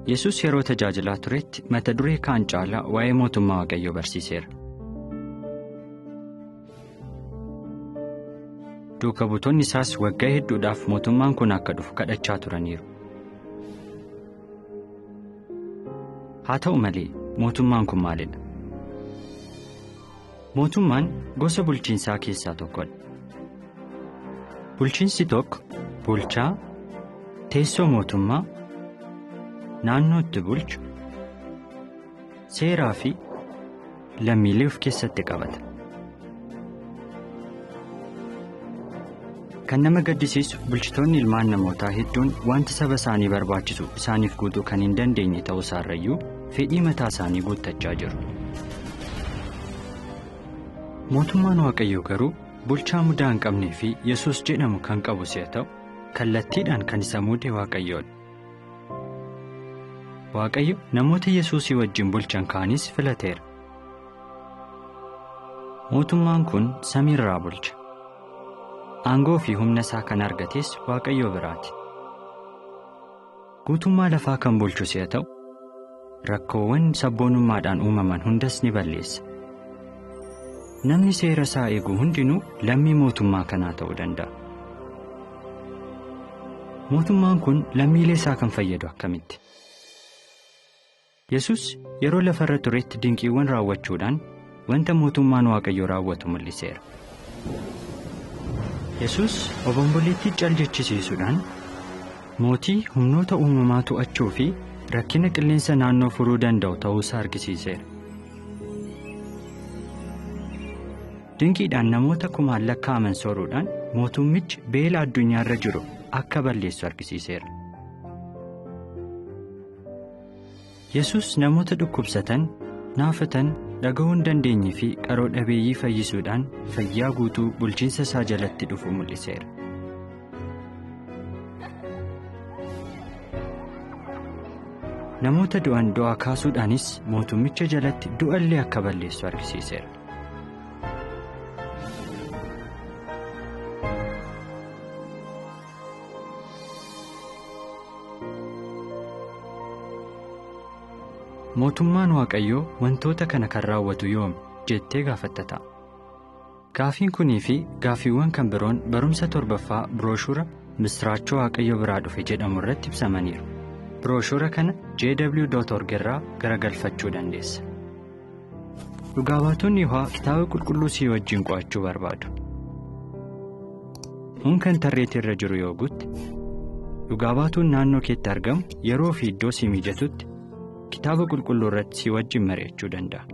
Yesus yeroo tajaajilaa turetti mata duree kaan caalaa waa'ee mootummaa Waaqayyoo barsiiseera. Duuka buutonni isaas waggaa hedduudhaaf mootummaan kun akka dhufu kadhachaa turaniiru. Haa ta'u malee mootummaan kun maalidha? Mootummaan gosa bulchiinsaa keessaa tokkodha. Bulchiinsi tokko bulchaa, teessoo mootummaa, naannoo itti bulchu, seeraa fi lammiilee of keessatti qabata. Kan nama gaddisiisu bulchitoonni ilmaan namootaa hedduun wanta saba isaanii barbaachisu isaaniif guutuu kan hin dandeenye ta'uu isaarrayyuu fedhii mataa isaanii guuttachaa jiru. Mootummaan Waaqayyoo garuu bulchaa mudaa hin qabnee fi Yesuus jedhamu kan qabu si'a ta'u kallattiidhaan kan isa muude Waaqayyoodha. Waaqayyo namoota Yesuusii wajjin bulchan kaanis filateera. Mootummaan kun samiirraa bulcha. Aangoo fi humna isaa kan argates Waaqayyoo biraati. Guutummaa lafaa kan bulchu si'a ta'u rakkoowwan sabboonummaadhaan uumaman hundas ni balleessa. Namni seera isaa eegu hundinuu lammii mootummaa kanaa ta'uu danda'a. Mootummaan kun lammiilee isaa kan fayyadu akkamitti? Yesus yeroo lafarra turetti dinqiiwwan raawwachuudhaan wanta mootummaan Waaqayyoo raawwatu mul'iseera. Yesus obomboleettii caljechisiisuudhaan mootii humnoota uumamaa to'achuu fi rakkina qilleensa naannoo furuu danda'u ta'uusaa argisiiseera. Dinqiidhaan namoota kumaan lakkaa'aman sooruudhaan mootummichi beela addunyaarra jiru akka balleessu argisiiseera. Yesus namoota dhukkubsatan, naafatan, dhaga'uu hin dandeenye fi qaroo dhabeeyyii fayyisuudhaan fayyaa guutuu bulchiinsa isaa jalatti dhufu mul'iseera. Namoota du'an du'aa kaasuudhaanis mootummicha jalatti du'allee akka balleessu argisiiseera. Mootummaan Waaqayyoo wantoota kana kan raawwatu yoomi jettee gaafatta ta'a. Gaafiin kunii fi gaafiiwwan kan biroon barumsa 7ffaa birooshuura Misraachoo Waaqayyoo biraa dhufe jedhamu irratti ibsamaniiru. Birooshuura kana jw.org irraa garagalfachuu dandeessa. Dhugaa baatonni Yihoowaa kitaaba qulqulluu si wajjin qo'achuu barbaadu. Kan intarneetii irra jiru yoo guutte, dhugaa baatuun naannoo keetti argamu yeroo fi iddoo si mijatutti kitaaba qulqulluu irratti si wajjin mari'achuu danda'a.